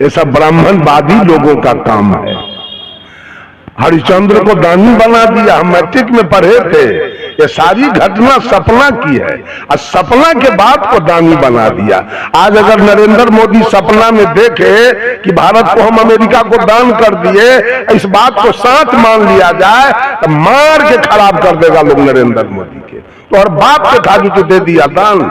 ये सब ब्राह्मणवादी लोगों का काम है। हरिश्चंद्र को दानी बना दिया, हम मैट्रिक में पढ़े थे। ये सारी घटना सपना की है और सपना के बाद को दानी बना दिया। आज अगर नरेंद्र मोदी सपना में देखे कि भारत को हम अमेरिका को दान कर दिए, इस बात को सच मान लिया जाए तो मार के खराब कर देगा लोग नरेंद्र मोदी के। तो और बाप के खाली तो दे दिया दान।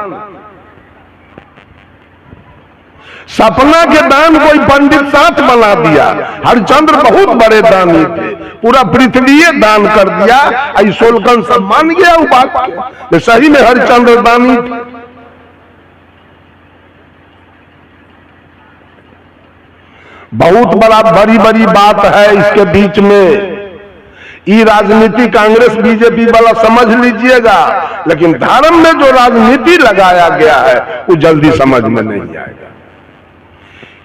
सपना के दान कोई पंडित साथ बना दिया। हरिश्चंद्र बहुत बड़े दानी थे, पूरा पृथ्वी दान कर दिया। सोलकन सब मान गया वो बात के, सही में हरिश्चंद्र दानी थे। बहुत बड़ी बड़ी बात है इसके बीच में। ये राजनीति कांग्रेस बीजेपी वाला समझ लीजिएगा, लेकिन धर्म में जो राजनीति लगाया गया है वो जल्दी समझ में नहीं आएगा।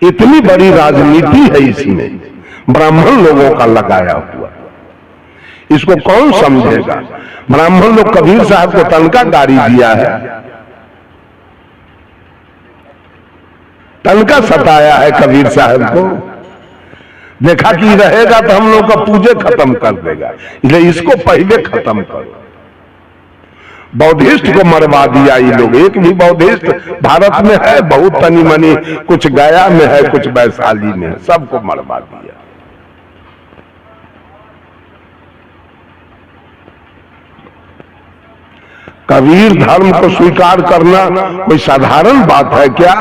इतनी बड़ी राजनीति है इसमें, ब्राह्मण लोगों का लगाया हुआ। इसको कौन समझेगा? ब्राह्मण लोग कबीर साहब को तनका गाड़ी दिया है, तनका सताया है कबीर साहब को। देखा कि रहेगा तो हम लोग का पूजे खत्म कर देगा, इसलिए इसको पहले खत्म करो। बौद्धिस्ट को मरवा दिया ये लोग। एक भी बौद्धिस्ट भारत में है, बहुत तनी मनी, कुछ गया में है, कुछ वैशाली में है, सबको मरवा दिया। कबीर धर्म को स्वीकार करना कोई साधारण बात है क्या?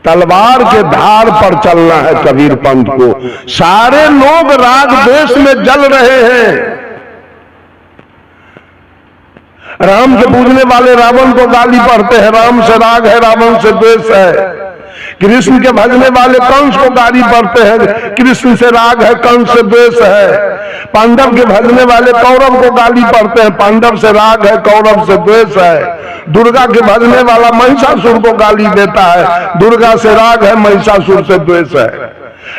तलवार के धार पर चलना है कबीर पंथ को। सारे लोग राग द्वेष में जल रहे हैं। राम के पूजने वाले रावण को गाली पढ़ते हैं, राम से राग है रावण से द्वेष है। कृष्ण के भजने वाले कंस को गाली पढ़ते हैं, कृष्ण से राग है कंस से द्वेष है। पांडव के भजने वाले कौरव को गाली पढ़ते हैं, पांडव से राग है कौरव से द्वेष है। दुर्गा के भजने वाला महिषासुर को गाली देता है, दुर्गा से राग है महिषासुर से द्वेष है।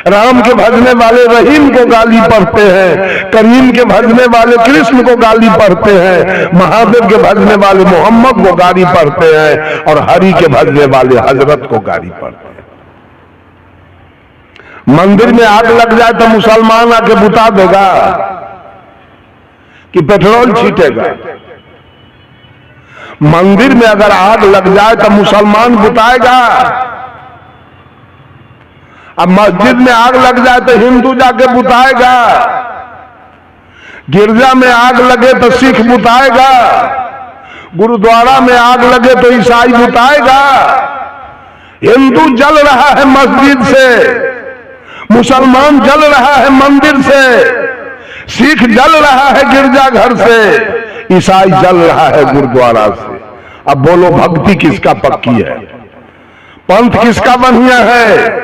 राम के भजने वाले रहीम को गाली पढ़ते हैं, करीम के भजने वाले कृष्ण को गाली पढ़ते हैं, महादेव के भजने वाले मोहम्मद को गाली पढ़ते हैं, और हरि के भजने वाले हजरत को गाली पढ़ते हैं। मंदिर में आग लग जाए तो मुसलमान आके बुता देगा कि पेट्रोल छीटेगा? मंदिर में अगर आग लग जाए तो मुसलमान बुताएगा। अब मस्जिद में आग लग जाए तो हिंदू जाके बुताएगा, गिरजा में आग लगे तो सिख बुताएगा, गुरुद्वारा में आग लगे तो ईसाई बुताएगा। हिंदू जल रहा है मस्जिद से, मुसलमान जल रहा है मंदिर से, सिख जल रहा है गिरजाघर से, ईसाई जल रहा है गुरुद्वारा से। अब बोलो भक्ति किसका पक्की है? पंथ किसका बढ़िया है?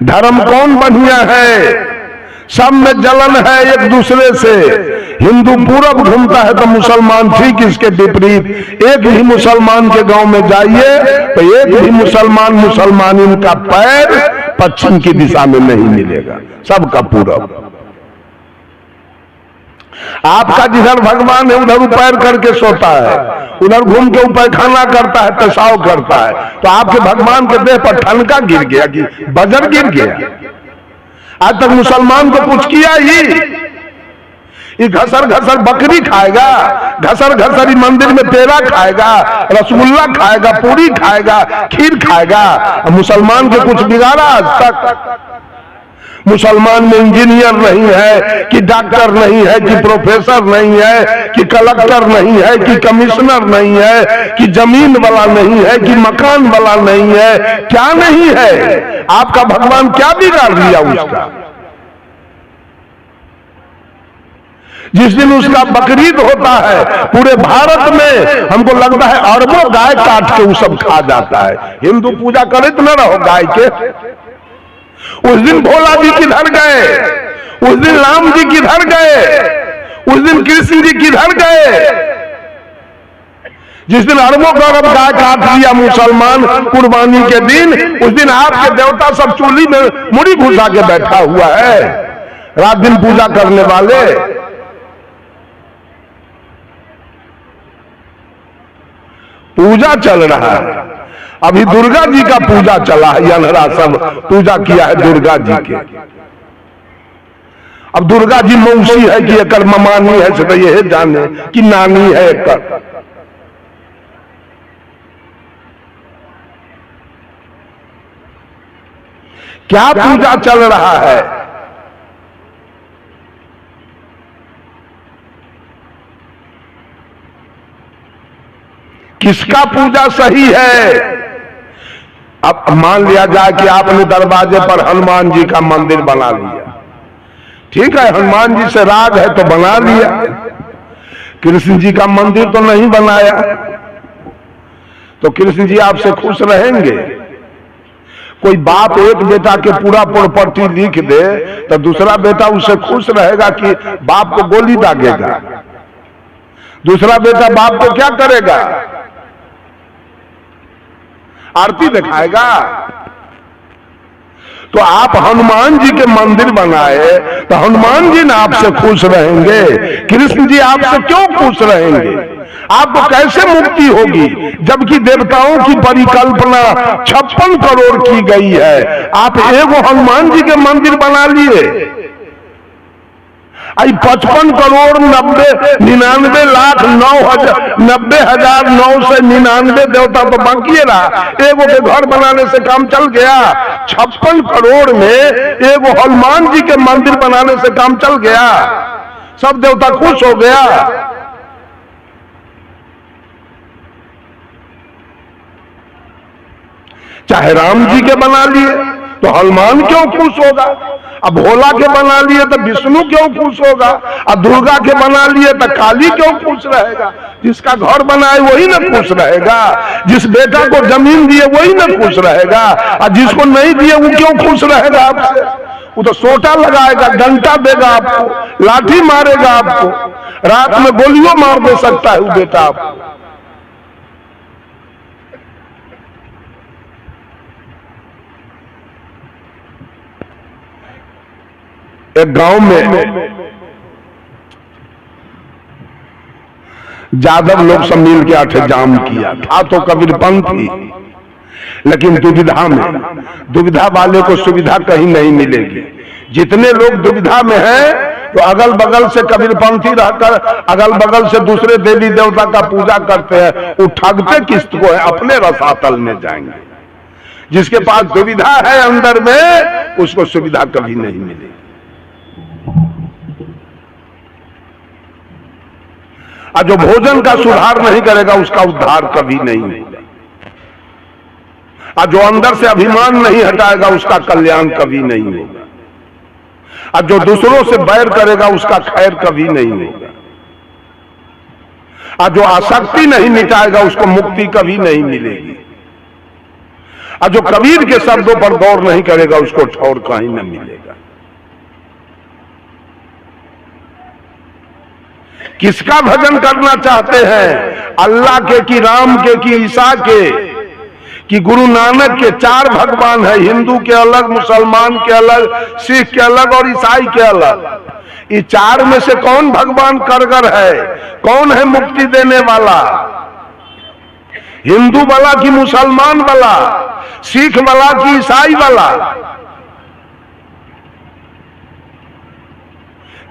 धर्म कौन बढ़िया है? सब में जलन है एक दूसरे से। हिंदू पूरब घूमता है तो मुसलमान ठीक इसके विपरीत। एक ही मुसलमान के गांव में जाइए तो एक ही मुसलमान का पैर पश्चिम की दिशा में नहीं मिलेगा, सबका पूरब। आपका जिधर भगवान है उधर पैर करके सोता है, उधर घूम के पैखाना करता है, पेशाब करता है। तो आपके भगवान के देह पर ठनका गिर गया कि बजर गिर गया? आज तक मुसलमान को कुछ किया ही? ये घसर घसर बकरी खाएगा, घसर घसर मंदिर में पेड़ा खाएगा, रसगुल्ला खाएगा, पूरी खाएगा, खीर खाएगा। मुसलमान के कुछ बिगाड़ा आज तक? मुसलमान में इंजीनियर नहीं है कि डॉक्टर नहीं है कि प्रोफेसर नहीं है कि कलेक्टर नहीं है कि कमिश्नर नहीं है कि जमीन वाला नहीं है कि मकान वाला नहीं है? क्या नहीं है? आपका भगवान क्या बिगाड़ दिया उसका? जिस दिन उसका बकरीद होता है पूरे भारत में हमको लगता है अरबों गाय काट के वो सब खा जाता है। हिंदू पूजा करे तो न रहो गाय के। उस दिन भोला जी किधर गए? उस दिन राम जी किधर गए? उस दिन कृष्ण जी किधर गए? जिस दिन अरबों अरब गाय काट लिया मुसलमान कुर्बानी के दिन, उस दिन आपके देवता सब चूल्ही में मुड़ी घुसा के बैठा हुआ है, रात दिन पूजा करने वाले। पूजा चल रहा है, अभी दुर्गा जी का पूजा चला है, अनहरा सब पूजा किया है दुर्गा जी के। अब दुर्गा जी मौसी है कि एकर ममानी है से ये जाने कि नानी है एकर। क्या पूजा चल रहा है? किसका पूजा सही है? अब मान लिया जाए कि आपने दरवाजे पर हनुमान जी का मंदिर बना लिया, ठीक है, हनुमान जी से राग है तो बना लिया। कृष्ण जी का मंदिर तो नहीं बनाया, तो कृष्ण जी आपसे खुश रहेंगे? कोई बाप एक बेटा के पूरा प्रॉपर्टी लिख दे तो दूसरा बेटा उससे खुश रहेगा कि बाप को गोली दागेगा? दूसरा बेटा बाप को क्या करेगा? आरती दिखाएगा? तो आप हनुमान जी के मंदिर बनाए तो हनुमान जी ना आपसे खुश रहेंगे? कृष्ण जी आपसे क्यों खुश रहेंगे? आपको कैसे मुक्ति होगी जबकि देवताओं की परिकल्पना 56 करोड़ की गई है, आप एगो हनुमान जी के मंदिर बना लिए। आई 55 करोड़ 99 लाख 90,999 देवता तो बाकी रहा, एगो के घर बनाने से काम चल गया। 56 करोड़ में एगो हनुमान जी के मंदिर बनाने से काम चल गया, सब देवता खुश हो गया। चाहे राम जी के बना लिए तो हनुमान क्यों खुश होगा? अब भोला के बना लिए तो विष्णु क्यों खुश होगा? अब दुर्गा के बना लिए तो काली क्यों खुश रहेगा? जिसका घर बनाए वही ना खुश रहेगा, जिस बेटा को जमीन दिए वही ना खुश रहेगा, और जिसको नहीं दिए वो क्यों खुश रहेगा आपसे? वो तो सोटा लगाएगा, डंडा देगा आपको, लाठी मारेगा आपको, रात में गोलियों मार दे सकता है वो बेटा आपको। एक गांव में यादव लोग सब मिल के अठजाम किया था, तो कबीरपंथी, लेकिन दुविधा में, दुविधा वाले को सुविधा कहीं नहीं मिलेगी। जितने लोग दुविधा में हैं तो अगल बगल से कबीरपंथी रहकर अगल बगल से दूसरे देवी देवता का पूजा करते हैं, वो ठगते किस्त को है, अपने रसातल में जाएंगे। जिसके पास दुविधा है अंदर में, उसको सुविधा कभी नहीं मिलेगी। और जो भोजन का सुधार नहीं करेगा उसका उद्धार कभी नहीं होगा, और जो अंदर से अभिमान नहीं हटाएगा उसका कल्याण कभी नहीं होगा, और जो दूसरों से बैर करेगा उसका खैर कभी नहीं होगा, और जो आसक्ति नहीं मिटाएगा उसको मुक्ति कभी नहीं मिलेगी, और जो कबीर के शब्दों पर गौर नहीं करेगा उसको ठौर कहीं न मिलेगा। किसका भजन करना चाहते हैं? अल्लाह के कि राम के कि ईसा के कि गुरु नानक के? 4 भगवान है, हिंदू के अलग, मुसलमान के अलग, सिख के अलग और ईसाई के अलग। ये 4 में से कौन भगवान कारगर है? कौन है मुक्ति देने वाला? हिंदू वाला कि मुसलमान वाला? सिख वाला कि ईसाई वाला?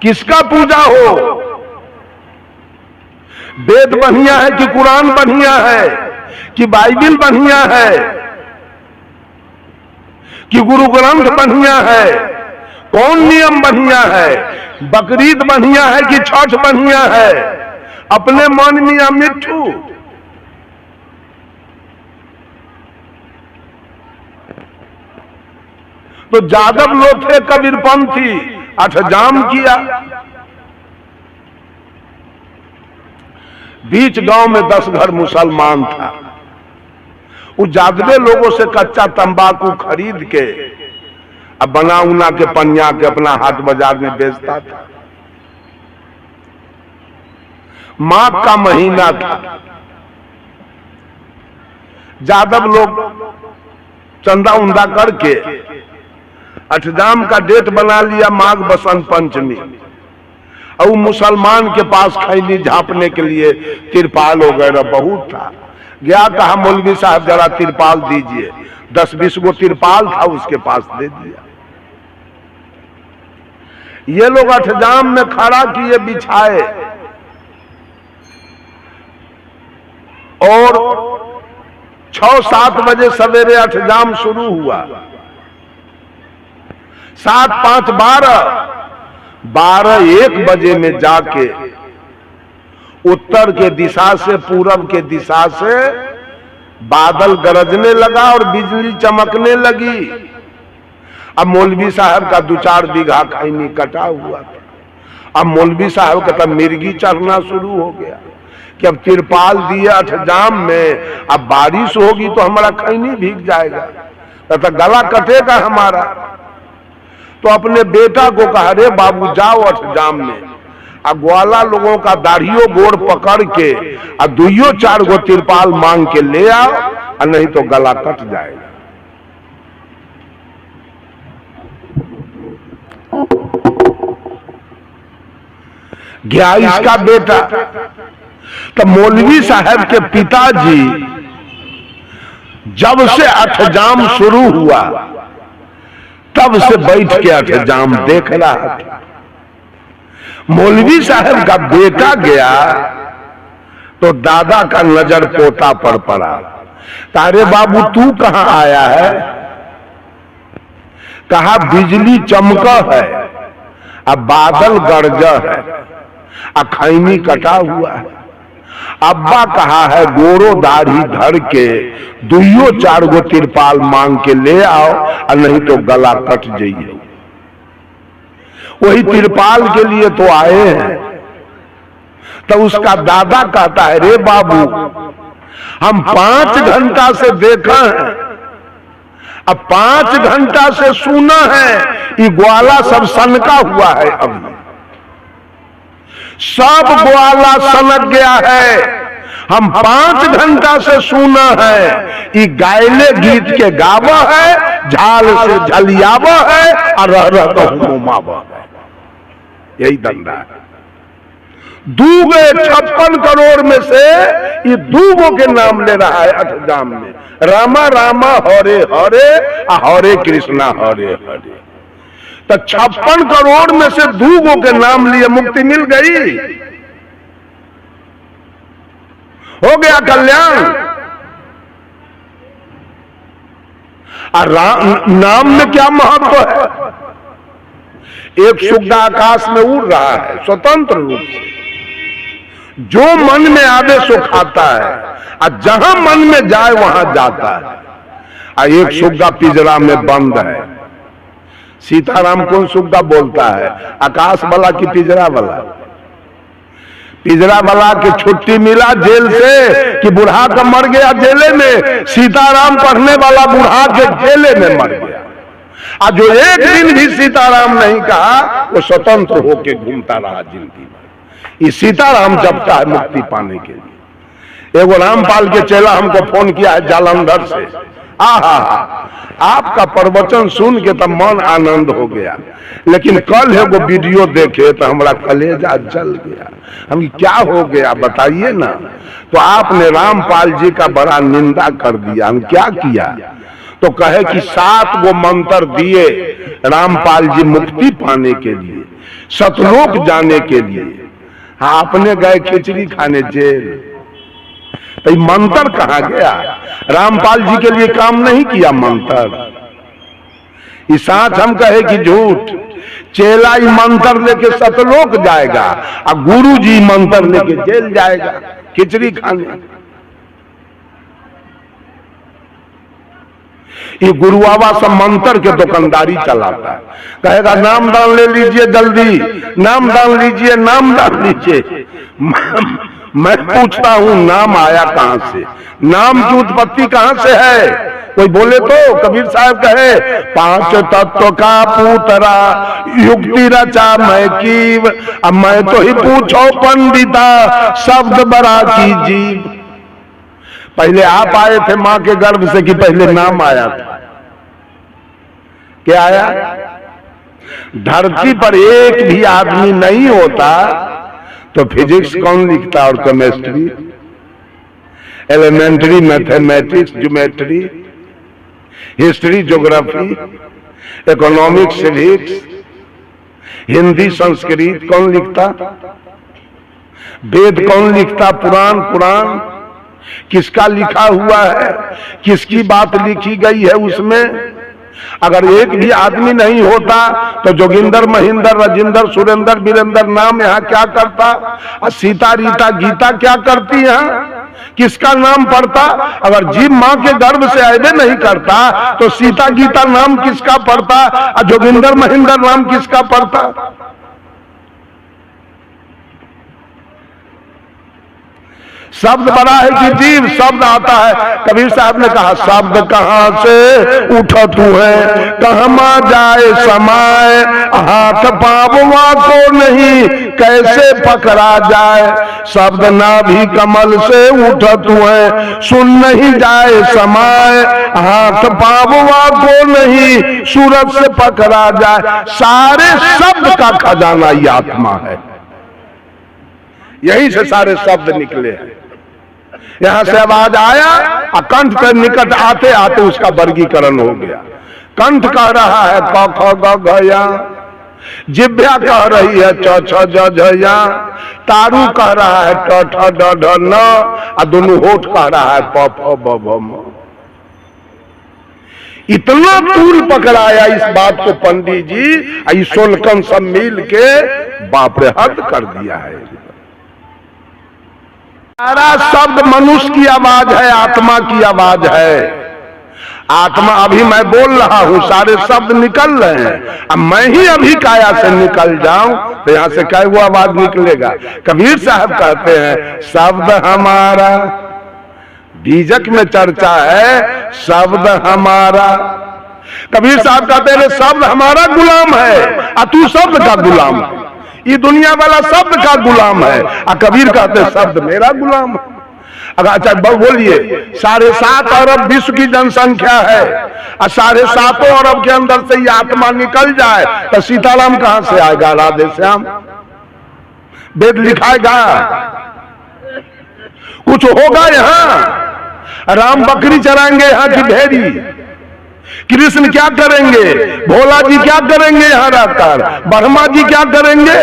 किसका पूजा हो? वेद बढ़िया है कि कुरान बढ़िया है कि बाइबिल बढ़िया है कि गुरु ग्रंथ बढ़िया है? कौन नियम बढ़िया है? बकरीद बढ़िया है कि छठ बढ़िया है? अपने मन मियां मिट्ठू। तो यादव लोग थे कबीरपंथी, अठजाम किया। बीच गांव में 10 घर मुसलमान था, वो यादवे लोगों से कच्चा तंबाकू खरीद के अब बना उना के पनिया के अपना हाट बाजार में बेचता था। माघ का महीना था, यादव लोग चंदा उंदा करके अठजाम का डेट बना लिया, माघ बसंत पंचमी। और मुसलमान के पास खैली झांपने के लिए तिरपाल वगैरह बहुत था, गया, कहा मौलवी साहब जरा तिरपाल दीजिए। 10-20 गो तिरपाल था उसके पास, दे दिया। ये लोग अठजाम में खड़ा किए बिछाए, और 6-7 बजे सवेरे अठजाम शुरू हुआ। 7, 5, 12-1 बजे में जाके उत्तर के दिशा से, पूरब के दिशा से बादल गरजने लगा और बिजली चमकने लगी। अब मौलवी साहब का 2-4 बीघा खैनी कटा हुआ था। अब मौलवी साहब का तब मिर्गी चढ़ना शुरू हो गया कि अब तिरपाल दिए अठजाम में, अब बारिश होगी तो हमारा खैनी भीग जाएगा, तो गला कटेगा हमारा। तो अपने बेटा को कहा, रे बाबू जाओ अठजाम में, ग्वाला लोगों का दाढ़ियों गोड़ पकड़ के 2-4 गो तिरपाल मांग के ले आओ, और नहीं तो गला कट जाएगा। गया इसका बेटा। तो मौलवी साहब के पिताजी जब से अठजाम शुरू हुआ तब से बैठ के अठजाम देख रहा था। मौलवी साहब का बेटा गया तो दादा का नजर पोता पर पड़ा। तारे बाबू तू कहां आया है? कहा बिजली चमका है, अब बादल गरजा है, खैनी कटा हुआ है। अब्बा कहा है गोरो दाढ़ी धर के 2-4 गो तिरपाल मांग के ले आओ, और नहीं तो गला कट जाइए। वही तिरपाल के लिए तो आए हैं। तो उसका दादा कहता है, रे बाबू हम 5 घंटा से देखा है, अब 5 घंटा से सुना है, ये ग्वाला सब सनका हुआ है, अभी सब ग्वाला सनक गया है। हम 5 घंटा से सुना है, ये गायले गीत के गावा है, झाल से झलियावा है, और रह घुमावा है। यही धंधा है। 56 करोड़ में से ये 2 के नाम ले रहा है अठजाम में, रामा रामा हरे हरे, हरे कृष्णा हरे हरे। तो 56 करोड़ में से 2 के नाम लिए मुक्ति मिल गई, हो गया कल्याण। और नाम में क्या महत्व है? एक सुग्गा आकाश में उड़ रहा है स्वतंत्र रूप से, जो मन में आवे सो खाता है, और जहां मन में जाए वहां जाता है। और एक सुग्गा पिंजरा में बंद है। सीताराम कौन सुग्गा बोलता है? आकाश वाला की पिंजरा वाला? पिंजरा वाला की छुट्टी मिला जेल से कि बुढ़ा का मर गया जेले में, सीताराम पढ़ने वाला बुढ़ा के जेले में मर गया। और जो एक दिन भी सीताराम नहीं कहा, वो स्वतंत्र होके घूमता रहा जिंदगी में। ये सीताराम जपता है मुक्ति पाने के लिए। एगो रामपाल के चेला हमको फोन किया है जालंधर से, आहा आपका प्रवचन सुन के तो मन आनंद हो गया, लेकिन कल है वो वीडियो देखे तो हमारा कलेजा जल गया। हम क्या हो गया बताइए ना। तो आपने रामपाल जी का बड़ा निंदा कर दिया। हम क्या किया? तो कहे कि 7 गो मंत्र दिए रामपाल जी मुक्ति पाने के लिए, सतलोक जाने के लिए। हाँ, अपने गए खिचड़ी खाने जेल। तो मंत्र कहाँ गया? रामपाल जी के लिए काम नहीं किया मंत्र। इस साथ हम कहे कि झूठ। चेला ही मंत्र लेके सतलोक जाएगा, और गुरु जी मंत्र लेके जेल जाएगा खिचड़ी खाने। ये गुरुआवा सब मंत्र के दुकानदारी चलाता है। कहेगा नाम दान ले लीजिए जल्दी, नाम दान लीजिए, नाम दान लीजिए। मैं पूछता हूं नाम आया कहां से? नाम की उत्पत्ति कहां से है? कोई बोले तो कबीर साहब कहे 5 तत्व का पूतरा युक्ति रचा मैं कीव, अब मैं तो ही पूछो पंडिता शब्द बड़ा की जीव। पहले आप आए थे मां के गर्भ से कि पहले नाम आया था? क्या आया? धरती पर एक भी आदमी नहीं होता तो फिजिक्स कौन लिखता और chemistry? Elementary mathematics, geometry, history, geography, economics, civics, Hindi, Sanskrit कौन लिखता? वेद कौन लिखता? पुराण किसका लिखा हुआ है? किसकी बात लिखी गई है उसमें? अगर एक भी आदमी नहीं होता तो जोगिंदर, महेंद्र, राजेंद्र, सुरेंद्र, वीरेंद्र नाम यहाँ क्या करता? और सीता, रीता, गीता क्या करती यहाँ? किसका नाम पढ़ता? अगर जीव माँ के गर्भ से ऐबे नहीं करता तो सीता, गीता नाम किसका पढ़ता? और जोगिंदर, महेंद्र नाम किसका पढ़ता? शब्द बड़ा है कि जीव, शब्द आता है। कबीर साहब ने कहा शब्द कहां से उठत है, कहमा जाए समाए, हाथ पाववा को नहीं कैसे पकड़ा जाए। शब्द नाभि कमल से उठत है, सुन नहीं जाए समाए, हाथ पाववा को नहीं सूरत से पकड़ा जाए। सारे शब्द का खजाना ये आत्मा है, यही से सारे शब्द निकले हैं। यहां से आवाज आया और कंठ के निकट आते आते उसका वर्गीकरण हो गया। कंठ कह रहा है क ख ग घ या, जिह्वा कह रही है च छ ज झ या, तारू कह रहा है ट ठ ड ढ न, और दोनों होठ कह रहा है प फ ब भ म। इतना तूल पकड़ाया इस बात को पंडित जी, सोलकन सब मिल के बाप रे हद कर दिया है। सारा शब्द मनुष्य की आवाज है, आत्मा की आवाज है। आत्मा, अभी मैं बोल रहा हूं, सारे शब्द निकल रहे हैं। अब मैं ही अभी काया से निकल जाऊं तो यहां से क्या वो आवाज निकलेगा? कबीर साहब कहते हैं शब्द हमारा, बीजक में चर्चा है, शब्द हमारा। कबीर साहब कहते हैं शब्द हमारा गुलाम है और तू शब्द का गुलाम है। ये दुनिया वाला शब्द का गुलाम है और कबीर कहते शब्द मेरा गुलाम है। अगर अच्छा बोलिए, 7.5 अरब विश्व की जनसंख्या है और 7.5 अरब के अंदर से ये आत्मा निकल जाए तो सीताराम कहां से आएगा? राधे श्याम वेद लिखाएगा? कुछ होगा यहाँ? राम बकरी चराएंगे यहाँ की भेड़ी? कृष्ण क्या करेंगे? भोला जी क्या करेंगे यहां रहकर? ब्रह्मा जी क्या करेंगे?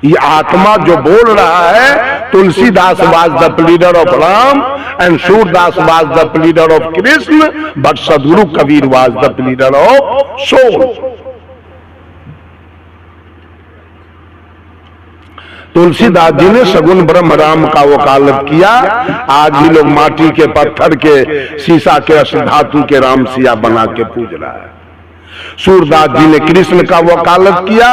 ये आत्मा जो बोल रहा है, Tulsidas was the pleader of Ram and Surdas was the pleader of Krishna, but Sadguru Kabir was the pleader of soul. Tulsidas ji ने सगुन ब्रह्म राम का वकालत किया। आज भी लोग माटी के, पत्थर के, शीशा के, अष्ट धातु के राम सिया बना के पूज रहा है। सूरदास जी ने कृष्ण का वकालत किया।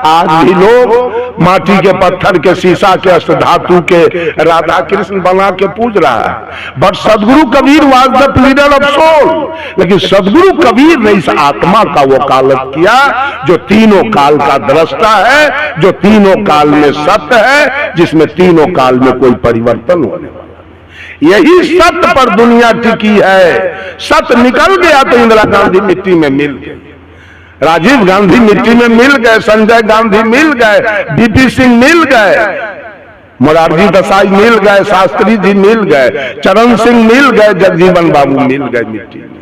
आज भी लोग माटी के, पत्थर के, शीशा के, अष्ट धातु के राधा कृष्ण बना के पूज रहा है। But Sadguru Kabir was the pleader of soul. लेकिन सदगुरु कबीर ने इस आत्मा का वकालत किया जो तीनों काल का दृष्टा है, जो तीनों काल में सत्य है, जिसमें तीनों काल में कोई परिवर्तन होने वाला। यही सत्य पर दुनिया टिकी है। सत्य निकल गया तो इंदिरा गांधी मिट्टी में मिल गई, राजीव गांधी मिट्टी में मिल गए, संजय गांधी मिल गए, बीपी सिंह मिल गए, मोरारजी देसाई मिल गए, शास्त्री जी मिल गए, चरण सिंह मिल गए, जगजीवन बाबू मिल गए मिट्टी में।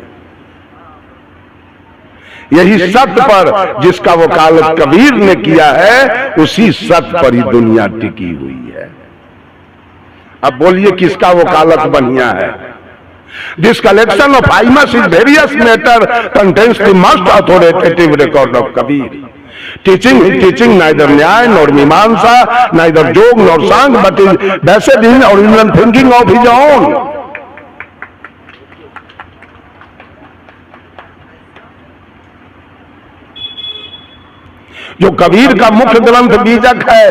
यही सत्य पर जिसका वकालत कबीर ने किया है, उसी सत्य पर ही दुनिया टिकी हुई है। अब बोलिए किसका वकालत बढ़िया है? This collection of famous is various matter contains the most authoritative record of Kabir. Teaching neither न्याय nor मीमांसा, neither jog nor sang, but is based in original thinking of his own. जो कबीर का मुख्य ग्रंथ बीजक है,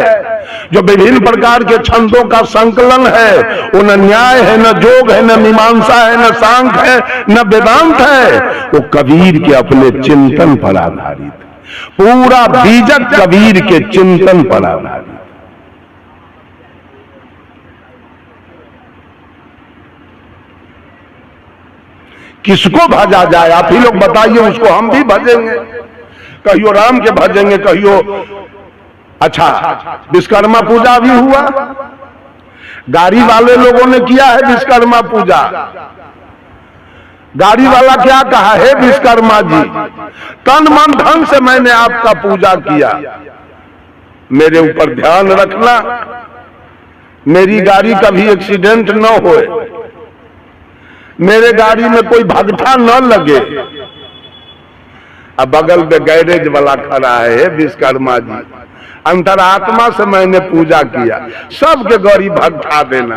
जो विभिन्न प्रकार के छंदों का संकलन है, वो न न्याय है, न जोग है, न मीमांसा है, न सांख है, न वेदांत है, वो कबीर के अपने चिंतन पर आधारित। पूरा बीजक कबीर के चिंतन पर आधारित। किसको भजा जाए? आप ही लोग बताइए। उसको हम भी भजेंगे, कहियो राम के भजेंगे, कहियो अच्छा, विश्वकर्मा पूजा भी हुआ, गाड़ी वाले लोगों ने किया है विश्वकर्मा पूजा। गाड़ी वाला क्या कहा है, विश्वकर्मा जी तन मन धन से मैंने आपका पूजा किया, मेरे ऊपर ध्यान रखना, मेरी गाड़ी कभी एक्सीडेंट न होए, मेरे गाड़ी में कोई भगठा न लगे। अब बगल में गैरेज वाला खड़ा है, विश्वकर्मा जी अंतरात्मा से मैंने पूजा किया, सबके गौरी भगठा देना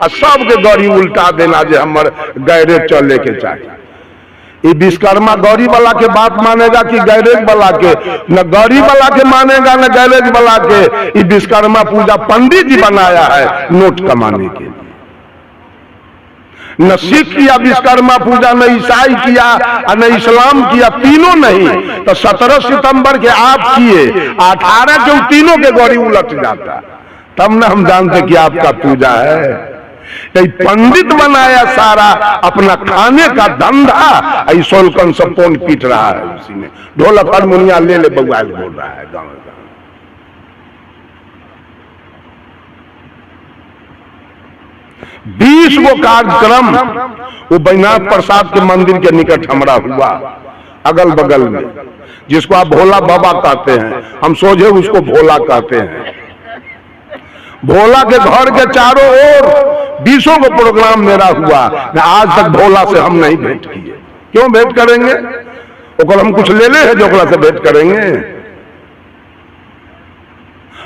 और सबके गौरी उल्टा देना जो हमारे गैरेज चले के चाहिए। ये विश्वकर्मा गौरी वाला के बात मानेगा कि गैरेज वाला के? न गौरी वाला के मानेगा न गैरेज वाला के। ये विश्वकर्मा पूजा पंडित जी बनाया है नोट कमाने के लिए। न सिख किया विश्वकर्मा पूजा, न ईसाई किया और न इस्लाम किया, तीनों नहीं। तो 17 सितंबर के आप किए, 18 के तीनों के गौरी उलट जाता, तब न हम जानते कि आपका पूजा है। कई पंडित बनाया सारा अपना खाने का धंधा, ऐसोलकन सब कौन पीट रहा है उसी में, ढोलक हारमोनिया ले ले बउआ बोल रहा है गाँव गाँव। 20 गो कार्यक्रम वो बैजनाथ प्रसाद के मंदिर के निकट हमरा हुआ, अगल बगल में, जिसको आप भोला बाबा कहते हैं, हम सोझे उसको भोला कहते हैं। भोला के घर के चारों ओर 20 गो प्रोग्राम मेरा हुआ, आज तक भोला से हम नहीं भेंट किए। क्यों भेंट करेंगे? ओकर हम कुछ ले ले है जो ओकरा से भेंट करेंगे?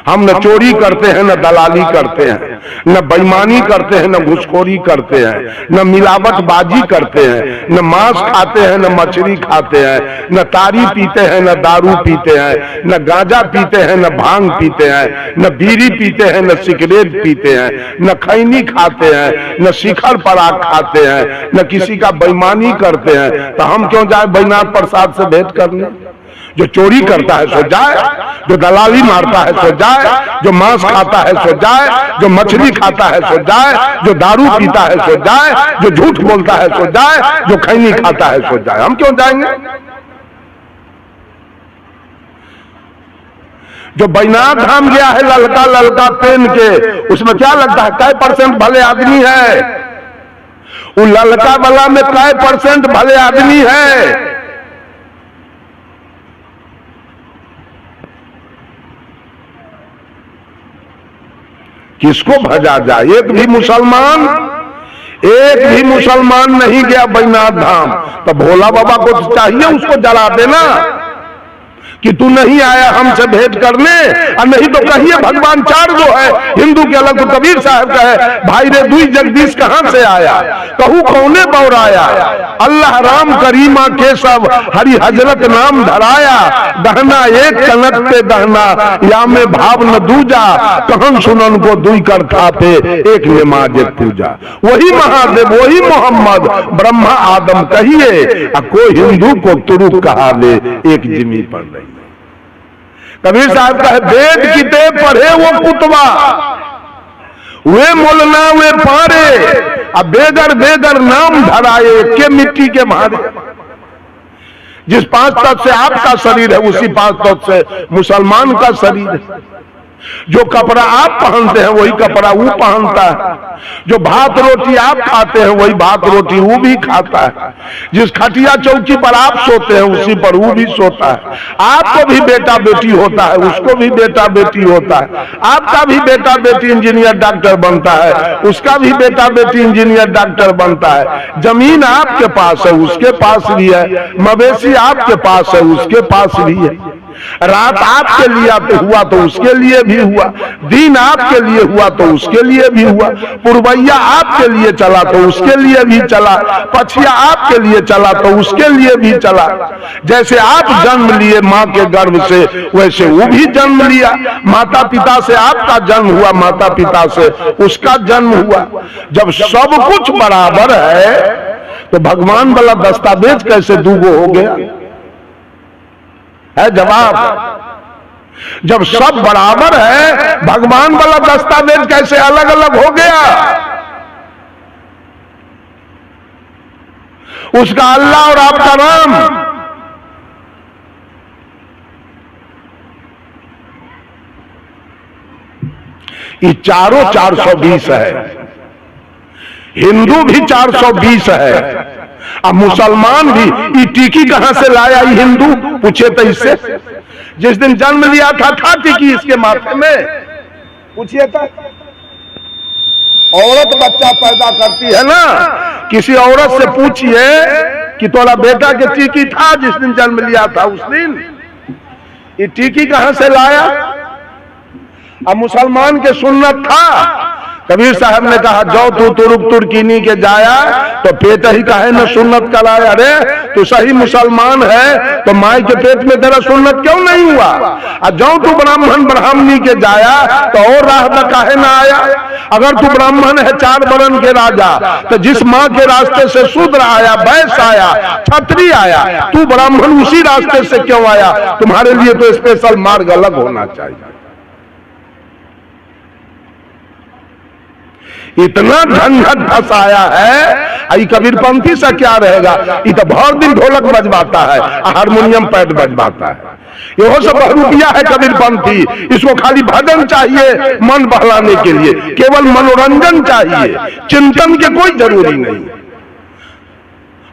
हम न चोरी करते हैं, न दलाली करते हैं, न बेईमानी करते हैं, न घुसखोरी करते हैं, न मिलावटबाजी करते हैं, न मांस खाते हैं, न मछली खाते हैं, न तारी पीते हैं, न दारू पीते हैं, न गांजा पीते हैं, न भांग पीते हैं, न बीड़ी पीते हैं, न सिगरेट पीते हैं, न खैनी खाते हैं, न शिखर पराग खाते हैं, न किसी का बेईमानी करते हैं। तो हम क्यों जाए बैजनाथ प्रसाद से भेंट करने? जो चोरी करता है सो जाए, जो दलाली मारता है सो जाए, जो मांस खाता है सो जाए, जो मछली खाता है सो जाए, जो दारू पीता है सो जाए, जो झूठ बोलता है सो जाए, जो खैनी खाता है सो जाए। हम क्यों जाएंगे? जो बैजनाथ धाम गया है ललका ललका पेन के, उसमें क्या लगता है कै % भले आदमी है? वो ललका वाला में कै % भले आदमी है? किसको भजा जाए? एक भी मुसलमान नहीं गया बैजनाथ धाम। तो भोला बाबा को तो चाहिए उसको जला देना कि तू नहीं आया हमसे भेंट करने, और नहीं तो कहिए भगवान 4 गो है, हिंदू के अलग तो कबीर साहब का है, भाई रे दुई जगदीश कहां से आया, कहू कौने बौराया, अल्लाह राम करीमा के सब हरि हजरत नाम धराया, दहना एक कनक पे दहना या में भाव न दूजा, कहन सुनन को दुई कर थापे एक नमाज पूजा। वही महादेव वही मोहम्मद ब्रह्मा आदम कहिए, कोई हिंदू को तुरुक कहा ले एक जिमी पड़ रही। कबीर साहब का है वेद किते पढ़े वो कुतवा, वे मोलना वे पारे, अब बेगर बेगर नाम धराए के मिट्टी के मारे। जिस 5 तत्व से आपका शरीर है उसी 5 तत्व से मुसलमान का शरीर है। जो कपड़ा आप पहनते हैं वही कपड़ा वो पहनता है, जो भात रोटी आप खाते हैं वही भात रोटी वो भी खाता है, जिस खटिया चौकी पर आप सोते हैं उसी पर वो भी सोता है। आपको भी बेटा बेटी होता है, उसको भी बेटा बेटी होता है, आपका भी बेटा बेटी इंजीनियर डॉक्टर बनता है, उसका भी बेटा बेटी इंजीनियर डॉक्टर बनता है। जमीन आपके पास है उसके पास भी है, मवेशी आपके पास है उसके पास भी है, रात आपके लिए हुआ तो उसके लिए भी हुआ, दिन आपके लिए हुआ तो उसके लिए भी हुआ, पुरवैया आपके लिए चला तो उसके लिए भी चला, पछिया आपके लिए चला तो उसके लिए भी चला। जैसे आप जन्म लिए माँ के गर्भ से, वैसे वो भी जन्म लिया। माता पिता से आपका जन्म हुआ, माता पिता से उसका जन्म हुआ। जब सब कुछ बराबर है तो भगवान वाला दस्तावेज कैसे दूगो हो गया है? जवाब, जब सब बराबर है भगवान वाला दस्तावेज कैसे अलग अलग हो गया? उसका अल्लाह और आपका राम। ये चारों 420 है, हिंदू भी 420 है, अब मुसलमान भी। ये टीकी कहां से लाया ये हिंदू? पूछे तो इससे, जिस दिन जन्म लिया था टीकी इसके माथे में, पूछिए था। औरत बच्चा पैदा करती है ना, किसी औरत से पूछिए कि तोरा बेटा के टीकी था जिस दिन जन्म लिया था उस दिन, ये टीकी कहां से लाया? अब मुसलमान के सुन्नत था, कबीर साहब ने कहा जो तू तुरुक तुर्कीनी के जाया तो पेट ही काहे न सुन्नत कराया। अरे तू सही मुसलमान है तो माई के पेट में तेरा सुन्नत क्यों नहीं हुआ? और जो तू ब्राह्मण ब्राह्मणी के जाया तो और राह में काहे न आया? अगर तू ब्राह्मण है 4 वर्ण के राजा, तो जिस माँ के रास्ते से शूद्र आया, वैश्य आया, क्षत्रिय आया, तू ब्राह्मण उसी रास्ते से क्यों आया? तुम्हारे लिए तो स्पेशल मार्ग अलग होना चाहिए। इतना झंझट फंसाया है, कबीरपंथी से क्या रहेगा? ये तो भर दिन ढोलक बजवाता है, हारमोनियम पैड बजवाता है, यह सब बहरूपिया है कबीरपंथी। इसको खाली भजन चाहिए मन बहलाने के लिए, केवल मनोरंजन चाहिए, चिंतन के कोई जरूरी नहीं।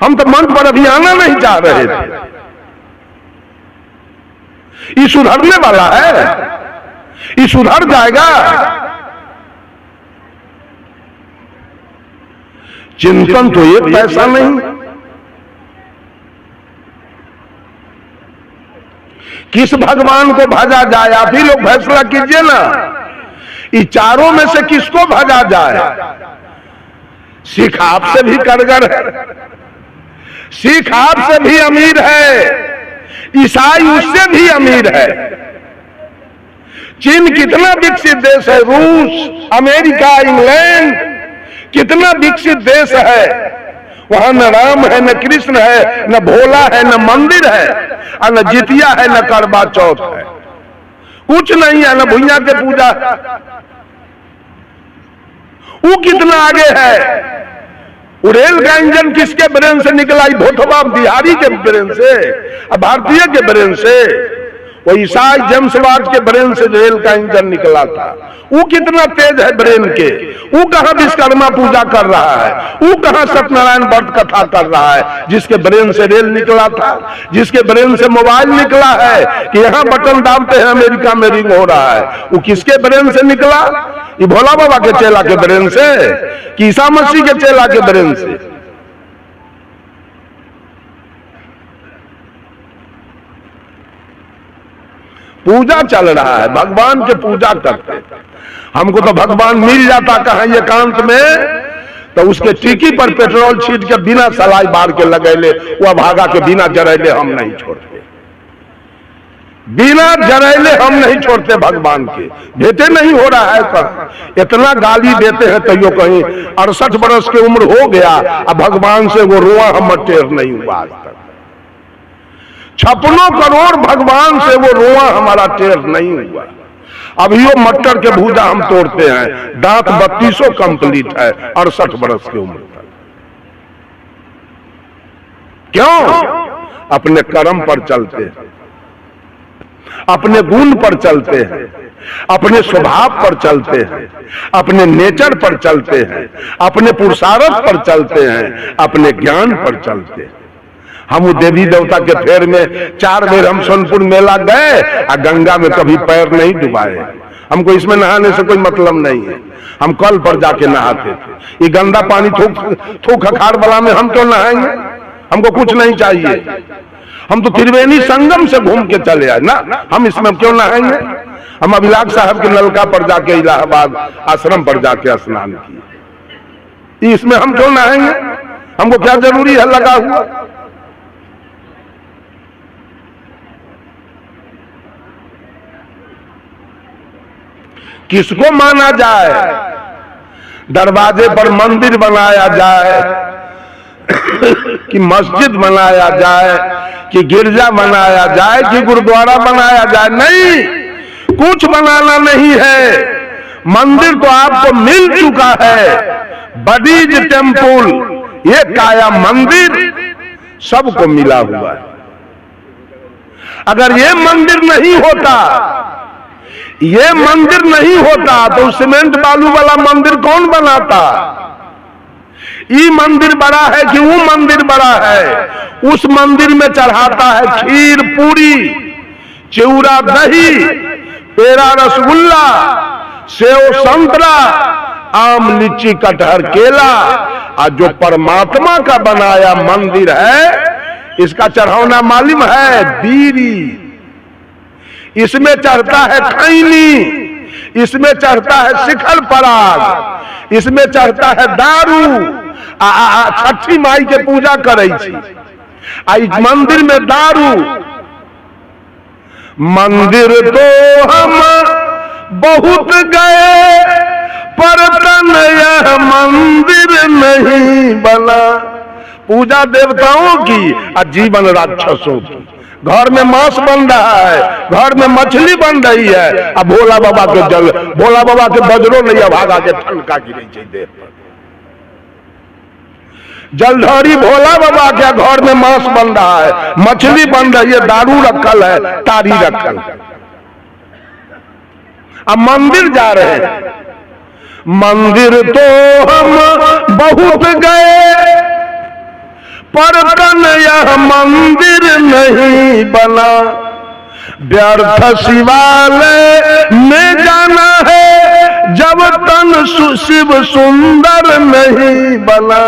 हम तो मंच पर अभी आना नहीं चाह रहे थे। ये सुधरने वाला है, ये सुधर जाएगा। चिंतन तो एक पैसा नहीं, किस भगवान को भजा जाए? आप ही लोग फैसला कीजिए ना, ये चारों में से किसको भजा जाए? सिख आपसे भी कारगर है, सिख आपसे भी अमीर है, ईसाई उससे भी अमीर है। चीन कितना विकसित देश है, रूस, अमेरिका, इंग्लैंड कितना विकसित देश है, वहां न राम है, न कृष्ण है, न भोला है, न मंदिर है, और न जितिया है, न करवा चौथ है, कुछ नहीं है, न भुइया के पूजा। वो कितना आगे है। रेल का इंजन किसके ब्रेन से निकला? भोथबा बिहारी के ब्रेन से, भारतीय के ब्रेन से। वो ईसाई जेम्स वाट के ब्रेन से रेल का इंजन निकला था। वो कितना तेज है ब्रेन के। वो कहां विश्वकर्मा पूजा कर रहा है, वो कहां सत्यनारायण व्रत कथा कर रहा है, जिसके ब्रेन से रेल निकला था, जिसके ब्रेन से मोबाइल निकला है कि यहां बटन दाबते हैं अमेरिका में रिंग हो रहा है। वो किसके ब्रेन से निकला? ये भोला बाबा के चेला के ब्रेन से कि ईसा मसीह के चेला के ब्रेन से? पूजा चल रहा है, भगवान के पूजा करते। हमको तो भगवान मिल जाता कहां एकांत में, तो उसके टीकी पर पेट्रोल छीट के बिना सलाई बार के लगैले, वह भागा के बिना जरैले हम नहीं छोड़ते, बिना जरैले हम नहीं छोड़ते भगवान के। भेंटे नहीं हो रहा है कर, इतना गाली देते हैं तो यो कहीं 68 बरस की उम्र हो गया, अब भगवान से वो रोआ हम टेर नहीं हुआ आज तक। 56 करोड़ भगवान से वो रोआ हमारा टेर नहीं हुआ। अभियो मटर के भूजा हम तोड़ते हैं, दांत 3200 कंप्लीट है 68 बरस की उम्र तक। क्यों? अपने कर्म पर चलते हैं, अपने गुण पर चलते हैं, अपने स्वभाव पर चलते हैं, अपने नेचर पर चलते हैं, अपने पुरुषार्थ पर चलते हैं, अपने ज्ञान पर चलते हैं। हम देवी देवता के फेर में 4 बेर हम सोनपुर मेला गए और गंगा में कभी पैर नहीं डुबाए। हमको इसमें नहाने से कोई मतलब नहीं है, हम कल पर जाके नहाते थे। ये गंदा पानी थूक अखाड़ वाला में हम क्यों नहाएंगे? हमको कुछ नहीं चाहिए, हम तो त्रिवेणी संगम से घूम के चले आए ना, हम इसमें क्यों नहाएंगे? हम अभिलाष साहब के नलका पर जाके इलाहाबाद आश्रम पर जाके स्नान किए, इसमें हम क्यों नहाएंगे? हमको क्या जरूरी है लगा हुआ? किसको माना जाए? दरवाजे पर मंदिर बनाया जाए कि मस्जिद बनाया जाए कि गिरजा बनाया जाए कि गुरुद्वारा बनाया जाए? नहीं, कुछ बनाना नहीं है। मंदिर तो आपको मिल चुका है, बडीज टेम्पल, ये काया मंदिर सबको मिला हुआ है। अगर ये मंदिर नहीं होता, ये मंदिर नहीं होता तो सीमेंट बालू वाला मंदिर कौन बनाता? ये मंदिर बड़ा है कि वो मंदिर बड़ा है? उस मंदिर में चढ़ाता है खीर पूरी, चिवड़ा दही, पेड़ा रसगुल्ला, सेव संतरा, आम लीची कटहर केला। और जो परमात्मा का बनाया मंदिर है इसका चढ़ाना मालूम है? बीड़ी। इसमें चढ़ता है खैनी, इसमें चढ़ता है शिखर पराग, इसमें चढ़ता है दारू। छठी माई के पूजा करे मंदिर में दारू। मंदिर तो हम बहुत गए पर तन यह मंदिर नहीं बना। पूजा देवताओं की और जीवन राक्षसों की। घर में मांस बन रहा है, घर में मछली बन रही है, अब भोला बाबा के जल, भोला बाबा के बजरो नहीं भागा के ठनका गिरी चाहिए पर। जलधारी भोला बाबा के घर में मांस बन रहा है, मछली बन रही है, दारू रखल है, तारी रखल है। अब मंदिर जा रहे हैं। मंदिर तो हम बहुत गए पर तन यह मंदिर नहीं बना। व्यर्थ शिवालय में जाना है जब तन शिव सुंदर नहीं बना।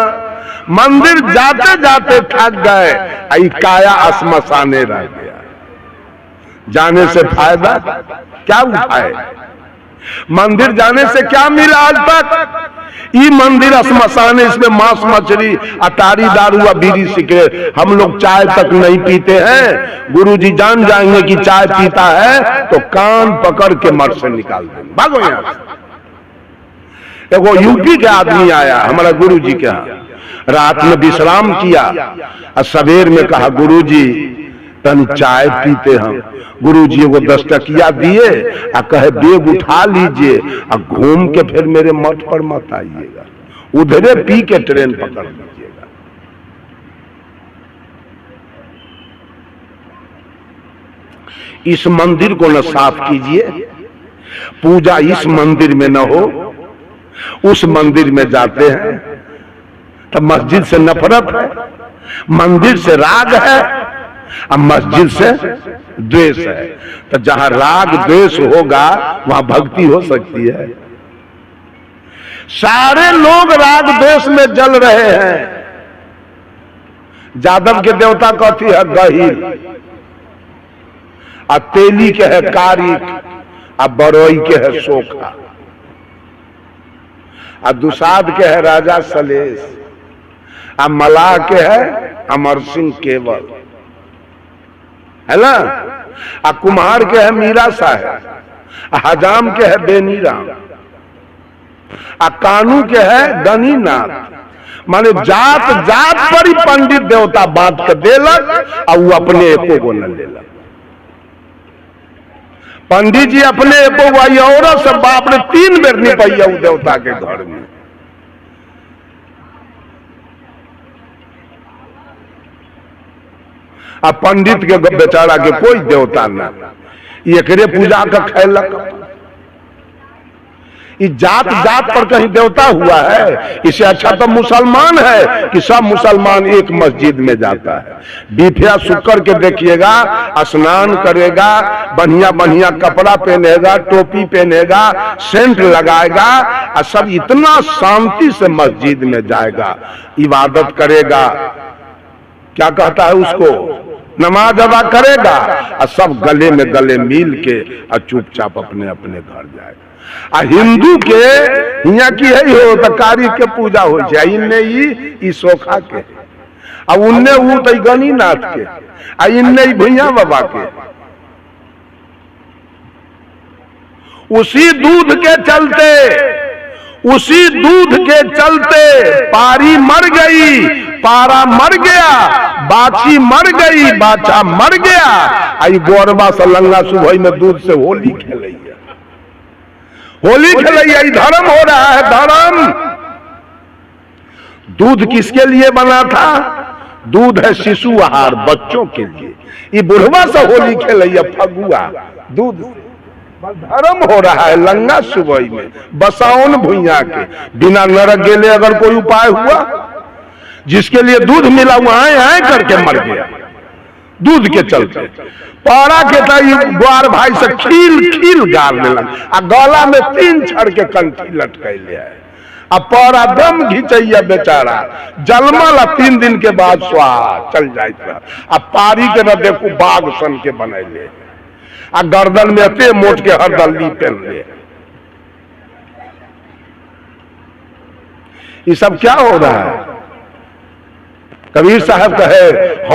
मंदिर जाते जाते थक गए, आई काया श्मशाने रह गया। जाने से फायदा क्या उठाए? मंदिर जाने से क्या मिला आज तक? ये मंदिर श्मशान, इसमें मांस मछली अटारी दारू व बीड़ी सिगरेट। हम लोग चाय तक नहीं पीते हैं। गुरुजी जान जाएंगे कि चाय पीता है तो कान पकड़ के मर से निकाल देंगे। भागो यहां से। देखो यूपी के आदमी आया हमारा गुरुजी के यहाँ, रात में विश्राम किया और सवेर में कहा गुरुजी तन चाय पीते हम। गुरुजी को 10 टकिया दिए और कहे बेग उठा लीजिए और घूम के फिर मेरे मठ पर मत आइएगा, उधरे पी के ट्रेन पकड़ लीजिएगा। इस मंदिर को न साफ कीजिए, पूजा इस मंदिर में न हो। उस मंदिर में जाते हैं तो मस्जिद से नफरत है, मंदिर से राग है, अब मस्जिद से द्वेष है। तो जहां राग द्वेष होगा वहां भक्ति हो सकती है। सारे लोग राग द्वेष में जल रहे हैं। जादव के देवता कथी है? गहिर। और तेली के है कारिक, और बरोई के है सोखा, और दुसाद के है राजा सलेश, और मलाह के है अमर सिंह केवल, है ना? आ कुम्हार के है मीरा साहब, हजाम के है बेनी राम, आ कानू के है गनीनाथ। माने जात जात पर ही पंडित देवता बांट के देलक और वो अपने एको को न लेलक। पंडित जी अपने एको को और सब बाप ने 3 बेर नहीं पैया वो देवता के घर में। अब पंडित के बेचारा के कोई देवता न, एकरे पूजा का खैलक। जात जात पर कहीं देवता हुआ है? इससे अच्छा तो मुसलमान है कि सब मुसलमान एक मस्जिद में जाता है। बीफिया शुक्र के देखिएगा, स्नान करेगा, बढ़िया बढ़िया कपड़ा पहनेगा, टोपी पहनेगा, सेंट लगाएगा, और सब इतना शांति से मस्जिद में जाएगा, इबादत करेगा। क्या कहता है उसको? नमाज अदा करेगा, और सब गले में गले मिल के और चुपचाप अपने अपने घर जाएगा। आ हिंदू के यहाँ की है हो तो कारी के पूजा हो जाए, इन्ने ई सोखा के, अब उन्ने वो तो गनीनाथ के, आ इन्ने भैया बाबा के। उसी दूध के चलते, उसी दूध के चलते पारी मर गई, पारा मर गया, बाछी मर गई, बाछा मर गया। आई गोरबा सलंगा सुबह में दूध से होली खेल, होली खेलैया। धर्म हो रहा है, धर्म। दूध किसके लिए बना था? दूध है शिशु आहार, बच्चों के लिए। ये बुढ़वा से होली खेलैया फगुआ दूध से। बस धर्म हो रहा है लंगा सुबह में बसाउन भुइया के बिना नरक गेले अगर कोई उपाय हुआ। जिसके लिए दूध मिला वो आए आए करके मर गया दूध के चलते। पारा के ग्वार भाई से खील खील गार लेलन आ गला में 3 छड़ के कंठी लटकैले है। अब पारा दम घिंचैया बेचारा जलमल 3 दिन के बाद स्वाहा चल जाए। अब पारी के न देखू बाघ सन के बनैले आ गर्दन में एते मोट के हरदल्ली पहन ले। ये सब क्या हो रहा है? कबीर साहब कहे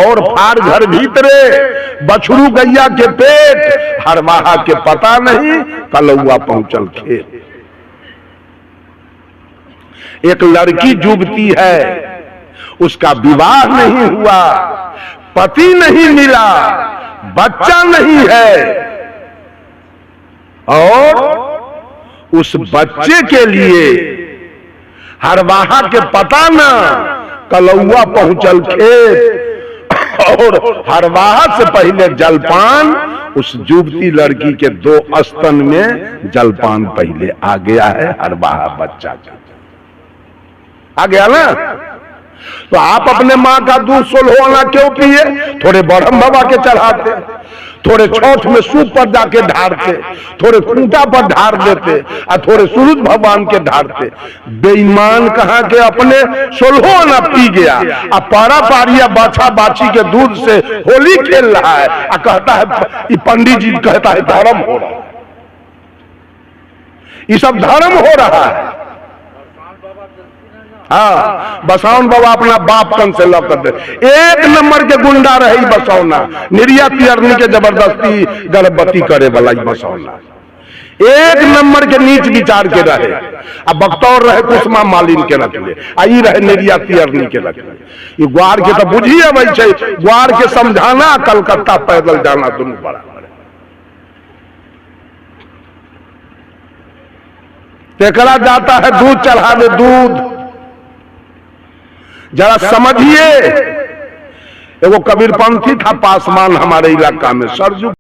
और फार घर भीतरे बछड़ू गैया के पेट हरवाहा के पता नहीं कलौआ पहुंचल खेत। एक लड़की जुबती है उसका विवाह नहीं हुआ पति नहीं मिला बच्चा नहीं है और उस बच्चे के लिए हरवाहा के पता ना कलौआ पहुंचल खेत और हरवाहा से पहले जलपान उस जुबती लड़की के 2 स्तन में जलपान पहले आ गया है। हरवाहा बच्चा आ गया ना। तो आप अपने माँ का दूध सोलहोना क्यों पिए? थोड़े ब्रह्म बाबा के चढ़ाते, थोड़े छठ में सूप पर जाके ढारते, थोड़े खूंटा पर ढार देते और थोड़े सूरज भगवान के ढारते। बेईमान कहाँ के अपने सोलहोना पी गया और पारा पारिया बाछा बाछी के दूध से होली खेल रहा है और कहता है पंडित जी कहता है धर्म हो रहा है। ये सब धर्म हो रहा है। हाँ बसौन बाबा अपना बाप कन से लौकत दे 1 नंबर के गुंडा रही बसौना निर्या पियरनी के जबरदस्ती गर्भवती करे वाला बसौना 1 नंबर के नीच विचार के रहे। अब बख्तौर रहे कुसमा मालिन के रखले आई रहे निर्या पियरनी के रखले। ये ग्वार के तो बुझिए वैसे ग्वार के समझाना कलकत्ता पैदल जाना दोनों बराबर तेकरा जाता है दूध चढ़ावे दूध। जरा समझिए एगो कबीरपंथी था पासवान हमारे इलाका में सरजू